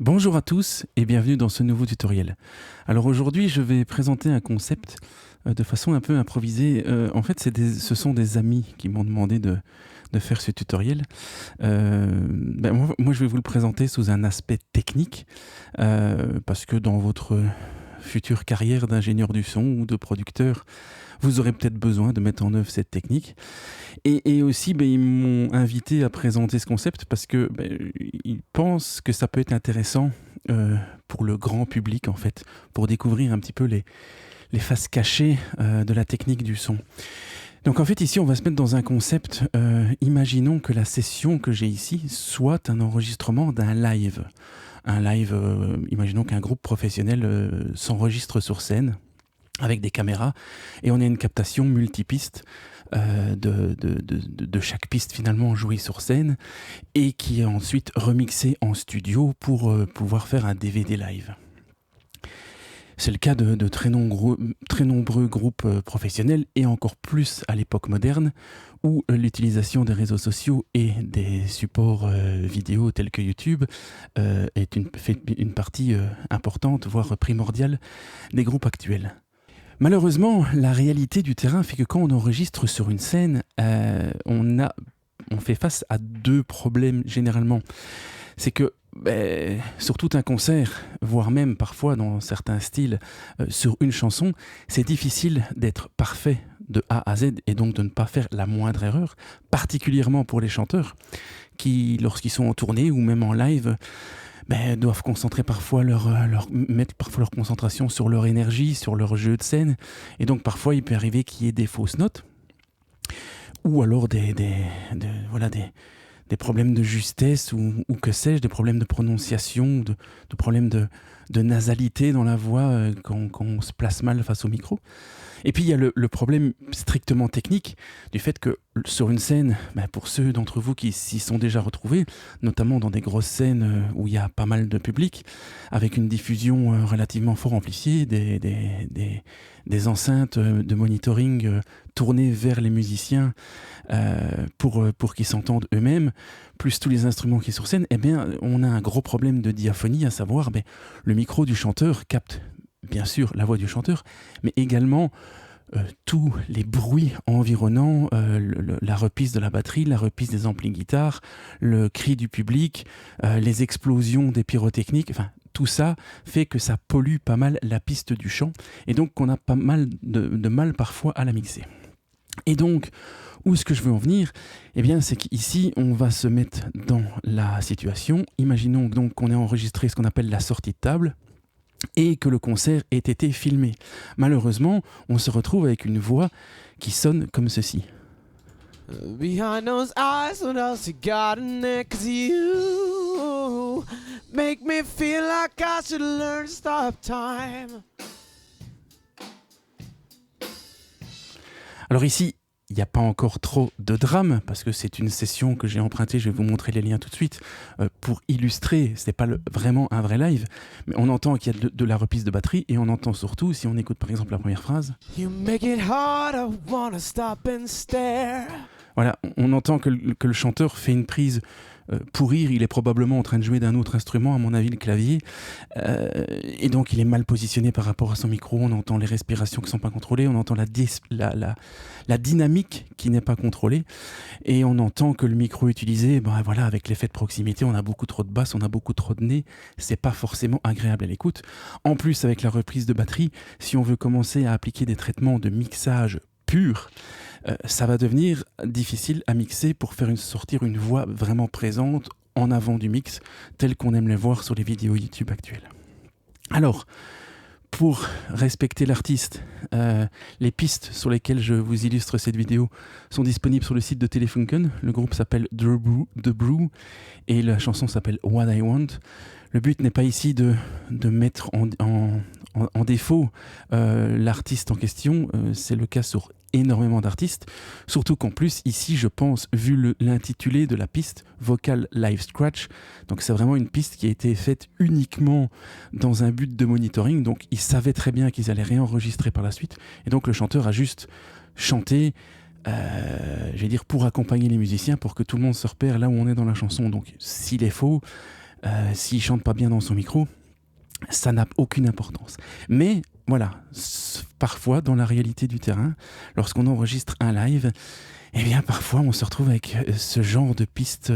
Bonjour à tous et bienvenue dans ce nouveau tutoriel. Alors aujourd'hui je vais présenter un concept de façon un peu improvisée. En fait ce sont des amis qui m'ont demandé de faire ce tutoriel. Moi je vais vous le présenter sous un aspect technique parce que dans votre future carrière d'ingénieur du son ou de producteur, vous aurez peut-être besoin de mettre en œuvre cette technique. Et aussi, ils m'ont invité à présenter ce concept parce que ils pensent que ça peut être intéressant pour le grand public, en fait, pour découvrir un petit peu les faces cachées de la technique du son. Donc en fait, ici, on va se mettre dans un concept. Imaginons que la session que j'ai ici soit un enregistrement d'un live. Un live, imaginons qu'un groupe professionnel s'enregistre sur scène avec des caméras et on a une captation multipiste de chaque piste finalement jouée sur scène et qui est ensuite remixée en studio pour pouvoir faire un DVD live. C'est le cas de très nombreux groupes professionnels et encore plus à l'époque moderne où l'utilisation des réseaux sociaux et des supports vidéo tels que YouTube fait une partie importante, voire primordiale des groupes actuels. Malheureusement, la réalité du terrain fait que quand on enregistre sur une scène, on fait face à deux problèmes généralement. C'est que sur tout un concert, voire même parfois dans certains styles, sur une chanson, c'est difficile d'être parfait de A à Z et donc de ne pas faire la moindre erreur, particulièrement pour les chanteurs qui, lorsqu'ils sont en tournée ou même en live, doivent concentrer parfois mettre parfois leur concentration sur leur énergie, sur leur jeu de scène. Et donc parfois il peut arriver qu'il y ait des fausses notes ou alors des problèmes de justesse ou que sais-je, des problèmes de prononciation, de problèmes de nasalité dans la voix quand on se place mal face au micro. Et puis il y a le problème strictement technique du fait que sur une scène, pour ceux d'entre vous qui s'y sont déjà retrouvés, notamment dans des grosses scènes où il y a pas mal de public, avec une diffusion relativement fort amplifiée, des enceintes de monitoring tournées vers les musiciens pour qu'ils s'entendent eux-mêmes, plus tous les instruments qui sont sur scène, on a un gros problème de diaphonie, à savoir le micro du chanteur capte bien sûr la voix du chanteur, mais également tous les bruits environnants, la reprise de la batterie, la reprise des amplis guitares, le cri du public, les explosions des pyrotechniques, enfin tout ça fait que ça pollue pas mal la piste du chant et donc on a pas mal de mal parfois à la mixer. Et donc, où est-ce que je veux en venir ? C'est qu'ici, on va se mettre dans la situation. Imaginons donc qu'on ait enregistré ce qu'on appelle la sortie de table et que le concert ait été filmé. Malheureusement, on se retrouve avec une voix qui sonne comme ceci. Behind those eyes, what else you got in there? 'Cause you make me feel like I should learn to stop time. Alors ici, il n'y a pas encore trop de drame, parce que c'est une session que j'ai empruntée, je vais vous montrer les liens tout de suite, pour illustrer, ce n'est pas vraiment un vrai live, mais on entend qu'il y a de la reprise de batterie, et on entend surtout, si on écoute par exemple la première phrase, You make it hard, I wanna stop and stare. Voilà, on entend que le chanteur fait une prise pour rire, il est probablement en train de jouer d'un autre instrument, à mon avis le clavier, et donc il est mal positionné par rapport à son micro, on entend les respirations qui ne sont pas contrôlées, on entend la dynamique qui n'est pas contrôlée, et on entend que le micro utilisé, avec l'effet de proximité, on a beaucoup trop de basses, on a beaucoup trop de nez, c'est pas forcément agréable à l'écoute. En plus, avec la reprise de batterie, si on veut commencer à appliquer des traitements de mixage pur, ça va devenir difficile à mixer pour faire sortir une voix vraiment présente en avant du mix, telle qu'on aime les voir sur les vidéos YouTube actuelles. Alors, pour respecter l'artiste, les pistes sur lesquelles je vous illustre cette vidéo sont disponibles sur le site de Telefunken. Le groupe s'appelle The Brew et la chanson s'appelle What I Want. Le but n'est pas ici de mettre en défaut l'artiste en question, c'est le cas sur énormément d'artistes, surtout qu'en plus ici je pense, vu l'intitulé de la piste, Vocal Live Scratch, donc c'est vraiment une piste qui a été faite uniquement dans un but de monitoring, donc ils savaient très bien qu'ils allaient réenregistrer par la suite, et donc le chanteur a juste chanté pour accompagner les musiciens, pour que tout le monde se repère là où on est dans la chanson. Donc s'il est faux, s'il chante pas bien dans son micro, ça n'a aucune importance. Mais voilà, parfois dans la réalité du terrain, lorsqu'on enregistre un live, eh bien parfois on se retrouve avec ce genre de piste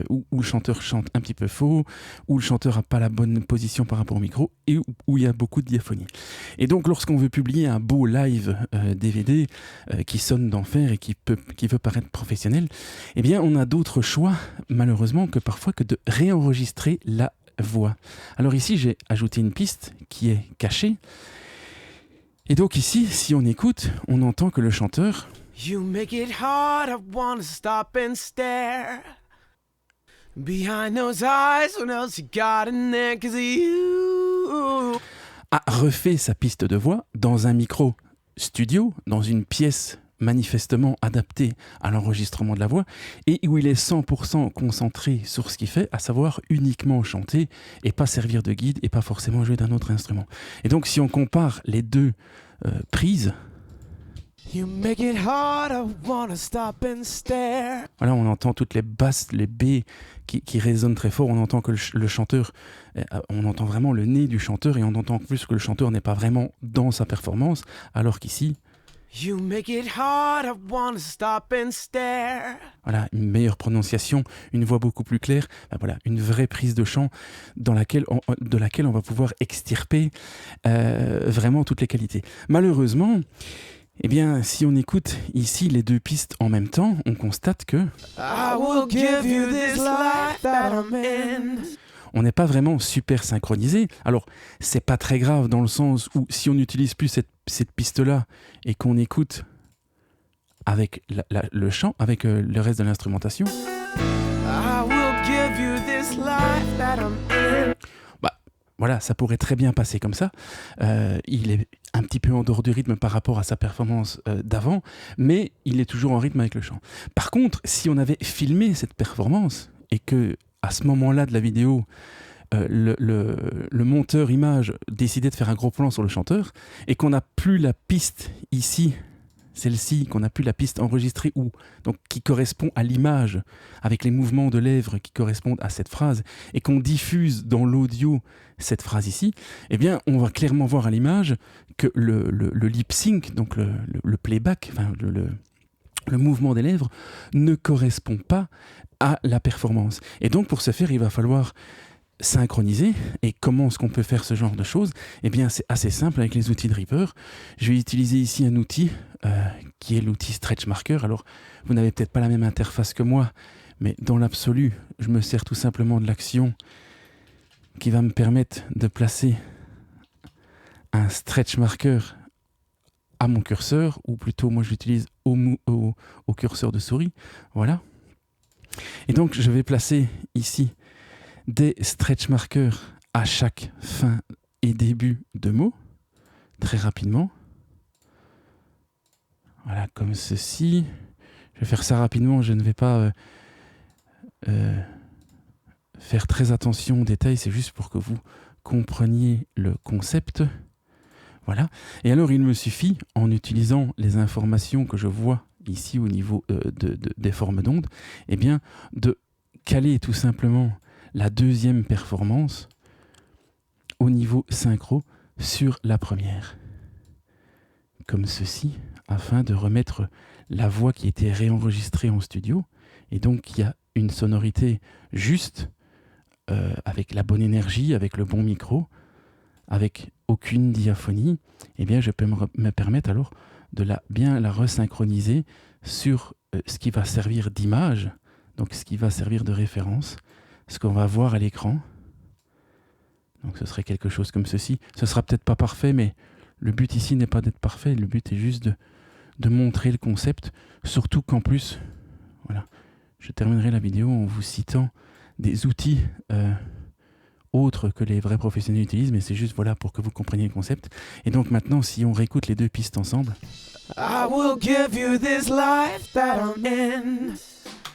où le chanteur chante un petit peu faux, où le chanteur n'a pas la bonne position par rapport au micro et où il y a beaucoup de diaphonie. Et donc lorsqu'on veut publier un beau live DVD qui sonne d'enfer et qui veut paraître professionnel, eh bien on a d'autres choix malheureusement que parfois que de réenregistrer la voix. Alors ici j'ai ajouté une piste qui est cachée. Et donc ici, si on écoute, on entend que le chanteur... You make it hard, I wanna stop and stare behind those eyes, what else you got in there, 'cause you... a refait sa piste de voix dans un micro studio, dans une pièce manifestement adaptée à l'enregistrement de la voix, et où il est 100% concentré sur ce qu'il fait, à savoir uniquement chanter, et pas servir de guide, et pas forcément jouer d'un autre instrument. Et donc si on compare les deux prises, You make it hard, I wanna stop and stare. Voilà, on entend toutes les basses, les B qui résonnent très fort. On entend que le chanteur, on entend vraiment le nez du chanteur et on entend plus que le chanteur n'est pas vraiment dans sa performance, alors qu'ici, You make it hard, I wanna stop and stare. voilà, une meilleure prononciation, une voix beaucoup plus claire, voilà, une vraie prise de chant de laquelle on va pouvoir extirper vraiment toutes les qualités. Malheureusement, eh bien, si on écoute ici les deux pistes en même temps, on constate que I will give you this life that I'm in. on n'est pas vraiment super synchronisé. Alors, c'est pas très grave dans le sens où si on n'utilise plus cette piste-là et qu'on écoute avec le chant, avec le reste de l'instrumentation, I will give you this life that I'm in. voilà, ça pourrait très bien passer comme ça. Il est un petit peu en dehors du rythme par rapport à sa performance d'avant, mais il est toujours en rythme avec le chant. Par contre, si on avait filmé cette performance et que à ce moment-là de la vidéo, le monteur image décidait de faire un gros plan sur le chanteur et qu'on n'a plus la piste ici, celle-ci, qu'on n'a plus la piste enregistrée ou donc qui correspond à l'image avec les mouvements de lèvres qui correspondent à cette phrase et qu'on diffuse dans l'audio cette phrase ici, eh bien on va clairement voir à l'image que le lip sync, donc le playback, enfin le mouvement des lèvres ne correspond pas à la performance. Et donc pour ce faire, il va falloir synchroniser. Et comment est-ce qu'on peut faire ce genre de choses ? Eh bien c'est assez simple avec les outils de Reaper. Je vais utiliser ici un outil qui est l'outil Stretch Marker. Alors vous n'avez peut-être pas la même interface que moi, mais dans l'absolu, je me sers tout simplement de l'action qui va me permettre de placer un Stretch Marker à mon curseur, ou plutôt moi je l'utilise au curseur de souris. Voilà. Et donc je vais placer ici des stretch markers à chaque fin et début de mot, très rapidement. Voilà, comme ceci. Je vais faire ça rapidement, je ne vais pas faire très attention aux détails, c'est juste pour que vous compreniez le concept. Voilà. Et alors il me suffit, en utilisant les informations que je vois ici au niveau des formes d'ondes, eh bien, de caler tout simplement la deuxième performance au niveau synchro sur la première. Comme ceci, afin de remettre la voix qui était réenregistrée en studio, et donc il y a une sonorité juste, avec la bonne énergie, avec le bon micro, avec aucune diaphonie, eh bien je peux me permettre alors de bien la resynchroniser sur ce qui va servir d'image, donc ce qui va servir de référence, ce qu'on va voir à l'écran. Donc ce serait quelque chose comme ceci. Ce sera peut-être pas parfait, mais le but ici n'est pas d'être parfait, le but est juste de montrer le concept, surtout qu'en plus, voilà, je terminerai la vidéo en vous citant des outils autres que les vrais professionnels utilisent, mais c'est juste voilà pour que vous compreniez le concept. Et donc maintenant, si on réécoute les deux pistes ensemble, I will give you this life that I'm in.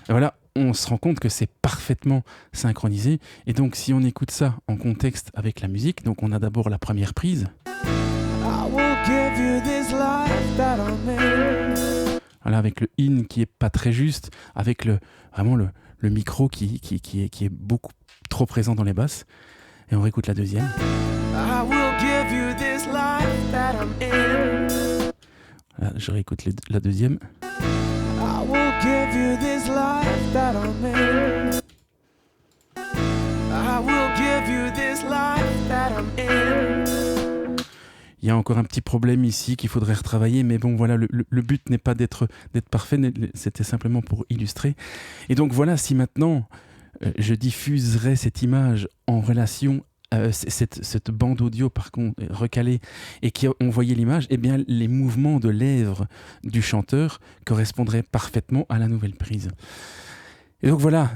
Voilà, on se rend compte que c'est parfaitement synchronisé. Et donc si on écoute ça en contexte avec la musique, donc on a d'abord la première prise. I will give you this life that I'm in. Voilà, avec le in qui est pas très juste, avec vraiment le micro qui est beaucoup trop présent dans les basses. Et on réécoute la deuxième. I will give you this life that I'm in. Là, je réécoute la deuxième. I will give you this life that I'm in. I will give you this life that I'm in. Il y a encore un petit problème ici qu'il faudrait retravailler, mais bon, voilà, le but n'est pas d'être parfait, c'était simplement pour illustrer. Et donc voilà, si maintenant je diffuserais cette image en relation, cette bande audio par contre recalée, et qu'on voyait l'image, eh bien les mouvements de lèvres du chanteur correspondraient parfaitement à la nouvelle prise. Et donc voilà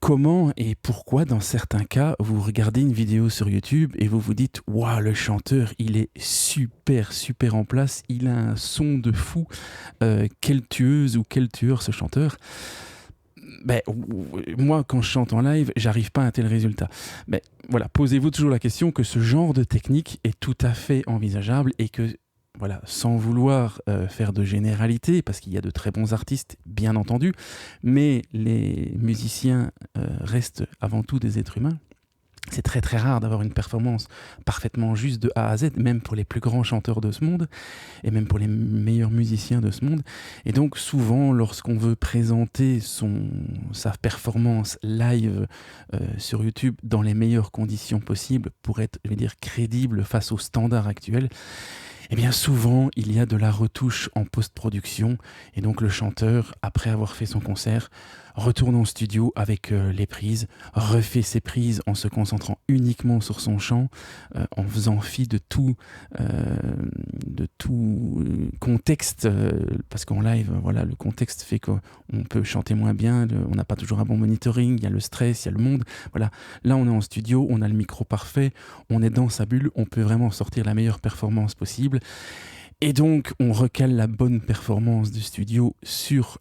comment et pourquoi, dans certains cas, vous regardez une vidéo sur YouTube et vous vous dites « Waouh, le chanteur, il est super, super en place, il a un son de fou. Quelle tueuse ou quel tueur ce chanteur ?» Moi, quand je chante en live, j'arrive pas à un tel résultat. Mais voilà, posez-vous toujours la question que ce genre de technique est tout à fait envisageable et que, voilà, sans vouloir faire de généralité, parce qu'il y a de très bons artistes, bien entendu, mais les musiciens restent avant tout des êtres humains. C'est très très rare d'avoir une performance parfaitement juste de A à Z, même pour les plus grands chanteurs de ce monde, et même pour les meilleurs musiciens de ce monde. Et donc souvent, lorsqu'on veut présenter sa performance live sur YouTube dans les meilleures conditions possibles pour être, je vais dire, crédible face aux standards actuels, eh bien souvent il y a de la retouche en post-production, et donc le chanteur, après avoir fait son concert, retourne en studio avec les prises, refait ses prises en se concentrant uniquement sur son chant, en faisant fi de tout contexte, parce qu'en live, voilà, le contexte fait qu'on peut chanter moins bien, on n'a pas toujours un bon monitoring, il y a le stress, il y a le monde. Voilà. Là, on est en studio, on a le micro parfait, on est dans sa bulle, on peut vraiment sortir la meilleure performance possible. Et donc, on recale la bonne performance du studio sur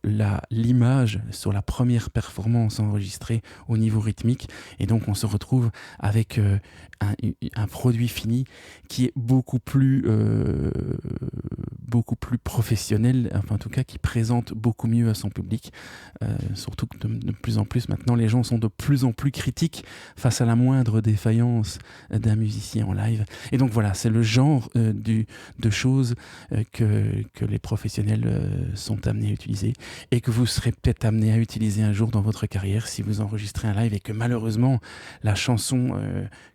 l'image, sur la première performance enregistrée au niveau rythmique. Et donc, on se retrouve avec un produit fini qui est beaucoup plus professionnel, enfin en tout cas qui présente beaucoup mieux à son public. Surtout que de plus en plus, maintenant, les gens sont de plus en plus critiques face à la moindre défaillance d'un musicien en live. Et donc voilà, c'est le genre de choses que les professionnels sont amenés à utiliser et que vous serez peut-être amenés à utiliser un jour dans votre carrière si vous enregistrez un live et que malheureusement la chanson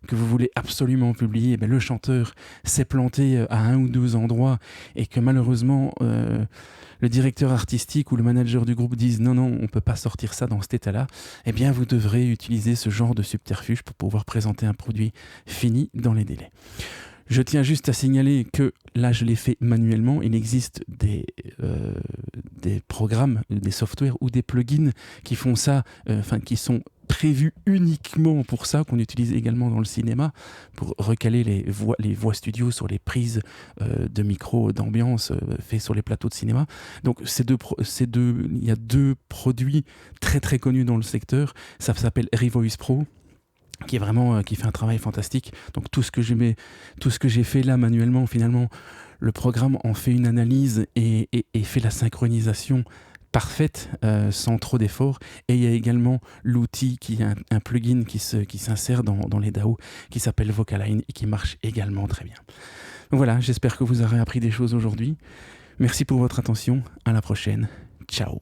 que vous voulez absolument publier, le chanteur s'est planté à un ou deux endroits et que malheureusement le directeur artistique ou le manager du groupe disent non, on ne peut pas sortir ça dans cet état-là, eh bien vous devrez utiliser ce genre de subterfuge pour pouvoir présenter un produit fini dans les délais. Je tiens juste à signaler que là, je l'ai fait manuellement. Il existe des programmes, des softwares ou des plugins qui font ça, qui sont prévus uniquement pour ça, qu'on utilise également dans le cinéma, pour recaler les voix studio sur les prises de micro d'ambiance faits sur les plateaux de cinéma. Donc, il y a deux produits très très connus dans le secteur. Ça s'appelle Revoice Pro, qui fait un travail fantastique. Donc tout ce que j'ai fait là manuellement, finalement, le programme en fait une analyse et fait la synchronisation parfaite sans trop d'efforts. Et il y a également l'outil qui est un plugin qui s'insère dans les DAW qui s'appelle Vocaline et qui marche également très bien. Donc voilà, j'espère que vous aurez appris des choses aujourd'hui. Merci pour votre attention. À la prochaine. Ciao.